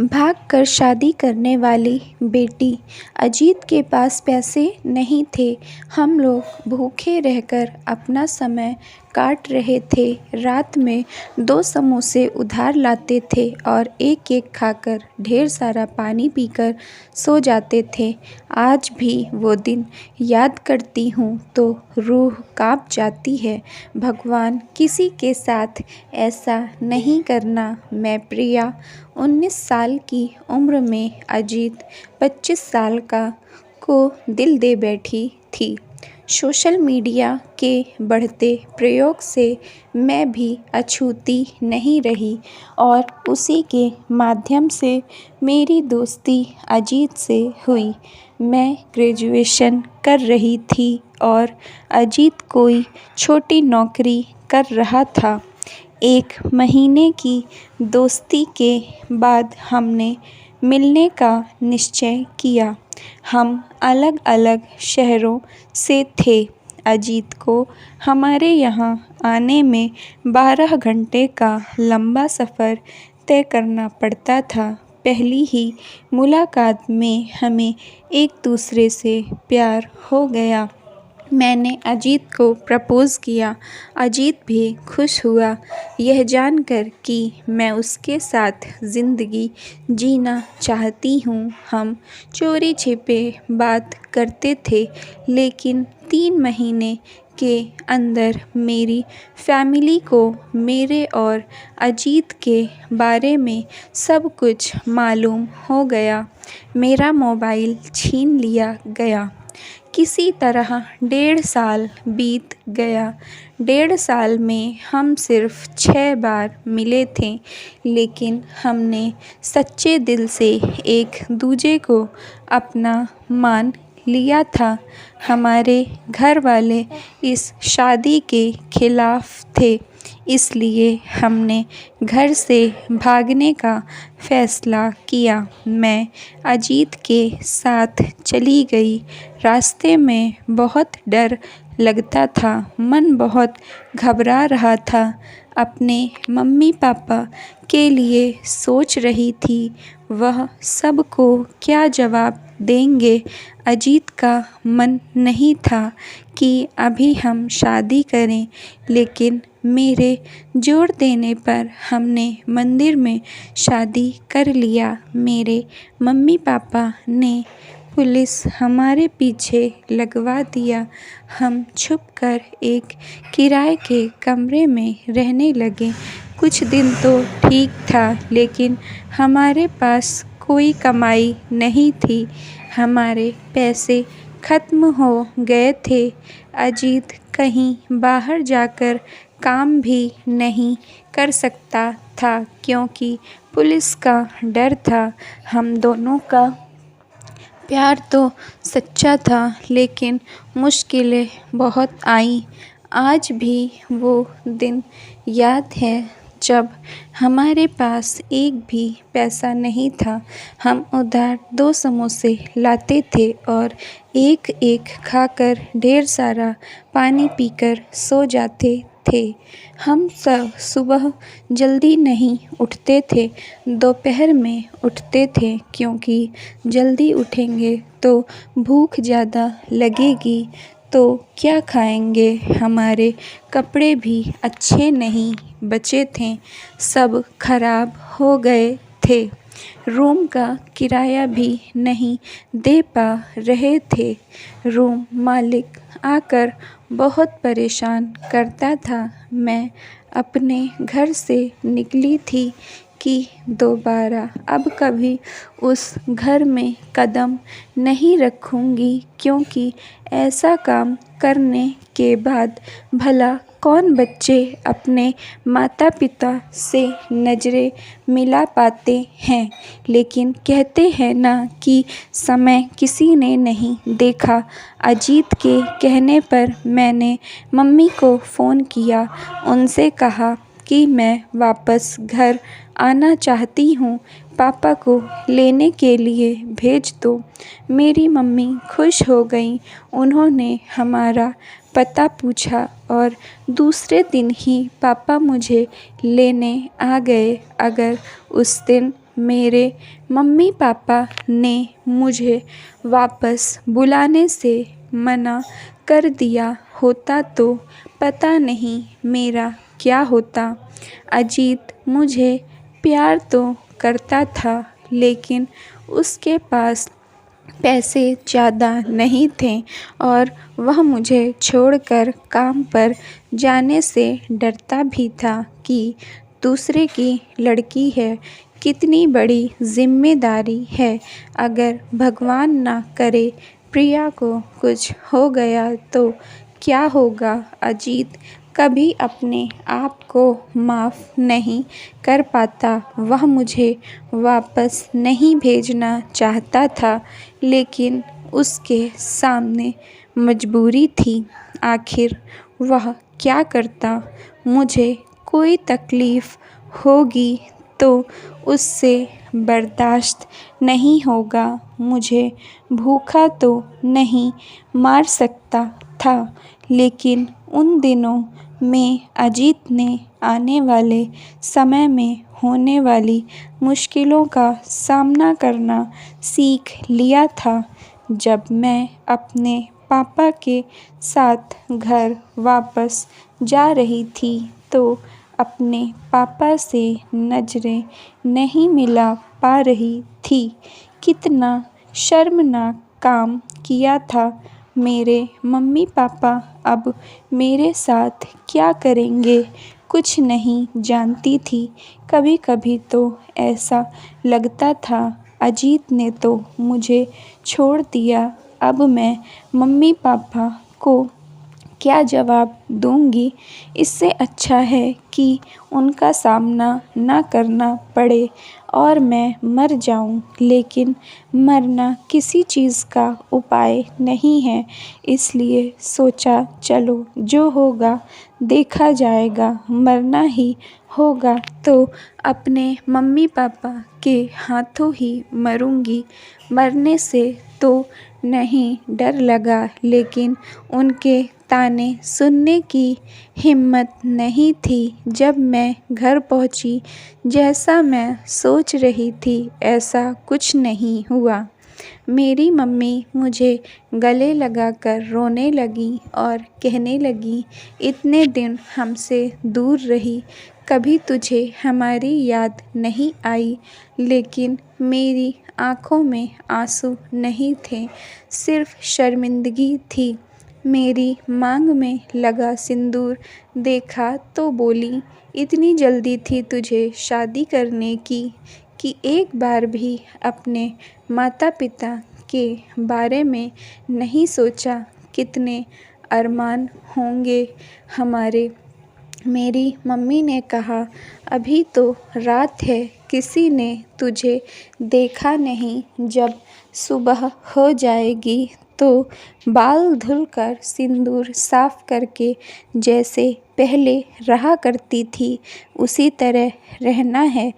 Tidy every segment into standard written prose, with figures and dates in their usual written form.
भागकर शादी करने वाली बेटी। अजीत के पास पैसे नहीं थे। हम लोग भूखे रहकर अपना समय काट रहे थे। रात में 2 समोसे उधार लाते थे और एक-एक खाकर ढेर सारा पानी पीकर सो जाते थे। आज भी वो दिन याद करती हूँ तो रूह काँप जाती है। भगवान किसी के साथ ऐसा नहीं करना। मैं प्रिया 19 साल की उम्र में अजीत 25 साल का को दिल दे बैठी थी। सोशल मीडिया के बढ़ते प्रयोग से मैं भी अछूती नहीं रही और उसी के माध्यम से मेरी दोस्ती अजीत से हुई। मैं ग्रेजुएशन कर रही थी और अजीत कोई छोटी नौकरी कर रहा था। 1 महीने की दोस्ती के बाद हमने मिलने का निश्चय किया। हम अलग-अलग शहरों से थे। अजीत को हमारे यहाँ आने में 12 घंटे का लंबा सफ़र तय करना पड़ता था। पहली ही मुलाकात में हमें एक दूसरे से प्यार हो गया। मैंने अजीत को प्रपोज़ किया। अजीत भी खुश हुआ यह जानकर कि मैं उसके साथ ज़िंदगी जीना चाहती हूँ। हम चोरी-छिपे बात करते थे, लेकिन 3 महीने के अंदर मेरी फैमिली को मेरे और अजीत के बारे में सब कुछ मालूम हो गया। मेरा मोबाइल छीन लिया गया। किसी तरह 1.5 साल बीत गया। 1.5 साल में हम सिर्फ 6 बार मिले थे, लेकिन हमने सच्चे दिल से एक दूजे को अपना मान लिया था। हमारे घर वाले इस शादी के खिलाफ़ थे, इसलिए हमने घर से भागने का फ़ैसला किया। मैं अजीत के साथ चली गई। रास्ते में बहुत डर लगता था, मन बहुत घबरा रहा था। अपने मम्मी-पापा के लिए सोच रही थी, वह सबको क्या जवाब देंगे। अजीत का मन नहीं था कि अभी हम शादी करें, लेकिन मेरे ज़ोर देने पर हमने मंदिर में शादी कर लिया। मेरे मम्मी-पापा ने पुलिस हमारे पीछे लगवा दिया। हम छुपकर एक किराए के कमरे में रहने लगे। कुछ दिन तो ठीक था, लेकिन हमारे पास कोई कमाई नहीं थी। हमारे पैसे ख़त्म हो गए थे। अजीत कहीं बाहर जाकर काम भी नहीं कर सकता था, क्योंकि पुलिस का डर था। हम दोनों का प्यार तो सच्चा था, लेकिन मुश्किलें बहुत आईं। आज भी वो दिन याद है जब हमारे पास एक भी पैसा नहीं था। हम उधार 2 समोसे लाते थे और एक-एक खाकर ढेर सारा पानी पीकर सो जाते थे। हम सब सुबह जल्दी नहीं उठते थे, दोपहर में उठते थे, क्योंकि जल्दी उठेंगे तो भूख ज़्यादा लगेगी तो क्या खाएंगे। हमारे कपड़े भी अच्छे नहीं बचे थे, सब खराब हो गए थे। रूम का किराया भी नहीं दे पा रहे थे। रूम मालिक आकर बहुत परेशान करता था। मैं अपने घर से निकली थी कि दोबारा अब कभी उस घर में कदम नहीं रखूँगी, क्योंकि ऐसा काम करने के बाद भला कौन बच्चे अपने माता-पिता से नज़रें मिला पाते हैं। लेकिन कहते हैं ना कि समय किसी ने नहीं देखा। अजीत के कहने पर मैंने मम्मी को फ़ोन किया। उनसे कहा कि मैं वापस घर आना चाहती हूँ, पापा को लेने के लिए भेज दो। मेरी मम्मी खुश हो गईं। उन्होंने हमारा पता पूछा और दूसरे दिन ही पापा मुझे लेने आ गए। अगर उस दिन मेरे मम्मी पापा ने मुझे वापस बुलाने से मना कर दिया होता तो पता नहीं मेरा क्या होता। अजीत मुझे प्यार तो करता था, लेकिन उसके पास पैसे ज़्यादा नहीं थे और वह मुझे छोड़कर काम पर जाने से डरता भी था कि दूसरे की लड़की है, कितनी बड़ी ज़िम्मेदारी है। अगर भगवान ना करे प्रिया को कुछ हो गया तो क्या होगा। अजीत कभी अपने आप को माफ़ नहीं कर पाता। वह मुझे वापस नहीं भेजना चाहता था, लेकिन उसके सामने मजबूरी थी। आखिर वह क्या करता। मुझे कोई तकलीफ़ होगी तो उससे बर्दाश्त नहीं होगा। मुझे भूखा तो नहीं मार सकता था, लेकिन उन दिनों में अजीत ने आने वाले समय में होने वाली मुश्किलों का सामना करना सीख लिया था। जब मैं अपने पापा के साथ घर वापस जा रही थी तो अपने पापा से नज़रें नहीं मिला पा रही थी। कितना शर्मनाक काम किया था। मेरे मम्मी पापा अब मेरे साथ क्या करेंगे, कुछ नहीं जानती थी। कभी कभी तो ऐसा लगता था अजीत ने तो मुझे छोड़ दिया। अब मैं मम्मी पापा को क्या जवाब दूंगी। इससे अच्छा है कि उनका सामना ना करना पड़े और मैं मर जाऊं। लेकिन मरना किसी चीज़ का उपाय नहीं है, इसलिए सोचा चलो जो होगा देखा जाएगा। मरना ही होगा तो अपने मम्मी पापा के हाथों ही मरूंगी। मरने से तो नहीं डर लगा, लेकिन उनके ताने सुनने की हिम्मत नहीं थी। जब मैं घर पहुंची, जैसा मैं सोच रही थी ऐसा कुछ नहीं हुआ। मेरी मम्मी मुझे गले लगाकर रोने लगी और कहने लगी, इतने दिन हमसे दूर रही, कभी तुझे हमारी याद नहीं आई। लेकिन मेरी आँखों में आंसू नहीं थे, सिर्फ शर्मिंदगी थी। मेरी मांग में लगा सिंदूर देखा तो बोली, इतनी जल्दी थी तुझे शादी करने की कि एक बार भी अपने माता पिता के बारे में नहीं सोचा। कितने अरमान होंगे हमारे। मेरी मम्मी ने कहा, अभी तो रात है, किसी ने तुझे देखा नहीं। जब सुबह हो जाएगी तो बाल धुलकर सिंदूर साफ करके जैसे पहले रहा करती थी उसी तरह रहना है।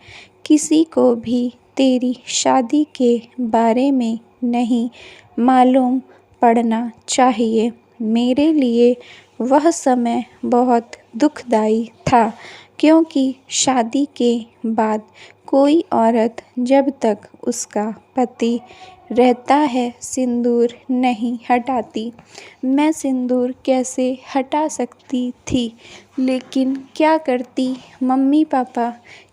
किसी को भी तेरी शादी के बारे में नहीं मालूम पड़ना चाहिए। मेरे लिए वह समय बहुत दुखदाई था, क्योंकि शादी के बाद कोई औरत जब तक उसका पति रहता है सिंदूर नहीं हटाती। मैं सिंदूर कैसे हटा सकती थी, लेकिन क्या करती, मम्मी पापा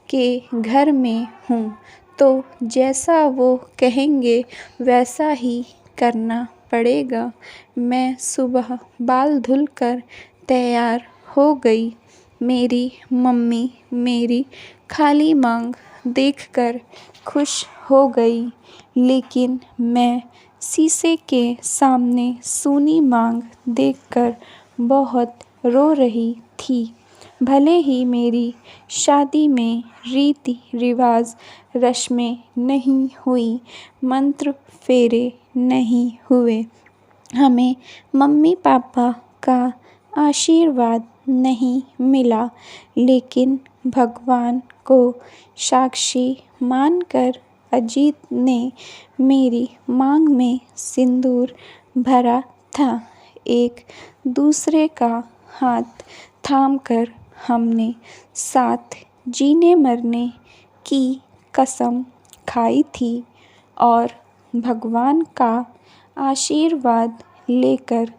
के घर में हूँ तो जैसा वो कहेंगे वैसा ही करना पड़ेगा। मैं सुबह बाल धुलकर तैयार हो गई। मेरी मम्मी मेरी खाली मांग देखकर खुश हो गई, लेकिन मैं शीशे के सामने सूनी मांग देखकर बहुत रो रही थी। भले ही मेरी शादी में रीति रिवाज रस्में नहीं हुई, मंत्र फेरे नहीं हुए, हमें मम्मी पापा का आशीर्वाद नहीं मिला, लेकिन भगवान को साक्षी मानकर अजीत ने मेरी मांग में सिंदूर भरा था। एक दूसरे का हाथ थामकर हमने साथ जीने मरने की कसम खाई थी और भगवान का आशीर्वाद लेकर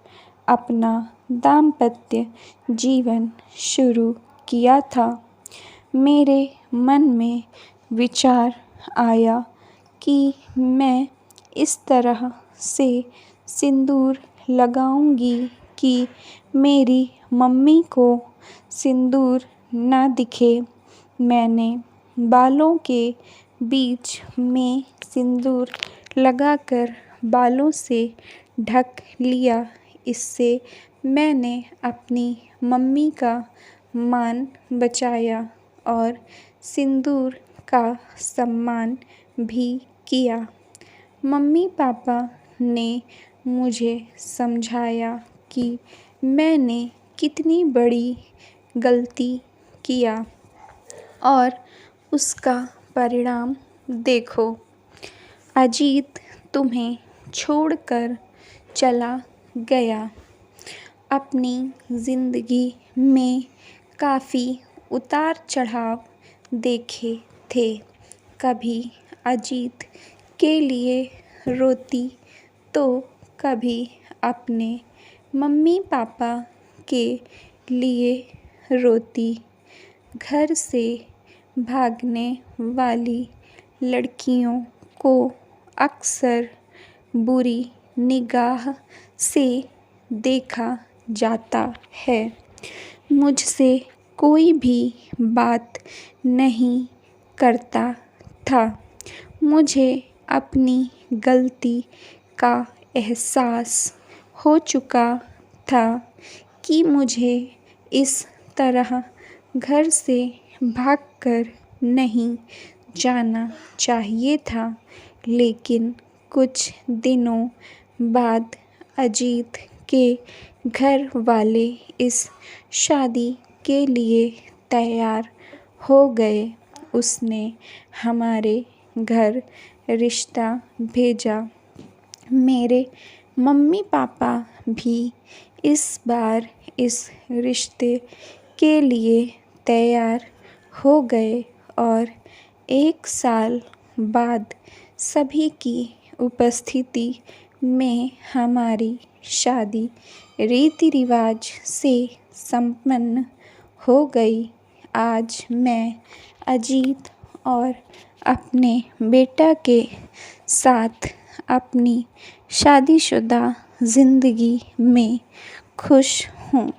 अपना दाम्पत्य जीवन शुरू किया था। मेरे मन में विचार आया कि मैं इस तरह से सिंदूर लगाऊंगी कि मेरी मम्मी को सिंदूर ना दिखे। मैंने बालों के बीच में सिंदूर लगाकर बालों से ढक लिया। इससे मैंने अपनी मम्मी का मान बचाया और सिंदूर का सम्मान भी किया। मम्मी पापा ने मुझे समझाया कि मैंने कितनी बड़ी गलती किया और उसका परिणाम देखो। अजीत तुम्हें छोड़कर चला गया। अपनी ज़िंदगी में काफ़ी उतार चढ़ाव देखे थे। कभी अजीत के लिए रोती तो कभी अपने मम्मी पापा के लिए रोती। घर से भागने वाली लड़कियों को अक्सर बुरी निगाह से देखा जाता है। मुझसे कोई भी बात नहीं करता था। मुझे अपनी गलती का एहसास हो चुका था कि मुझे इस तरह घर से भागकर नहीं जाना चाहिए था। लेकिन कुछ दिनों बाद अजीत के घर वाले इस शादी के लिए तैयार हो गए। उसने हमारे घर रिश्ता भेजा। मेरे मम्मी पापा भी इस बार इस रिश्ते के लिए तैयार हो गए और 1 साल बाद सभी की उपस्थिति में हमारी शादी रीति रिवाज से संपन्न हो गई। आज मैं अजीत और अपने बेटा के साथ अपनी शादीशुदा ज़िंदगी में खुश हूँ।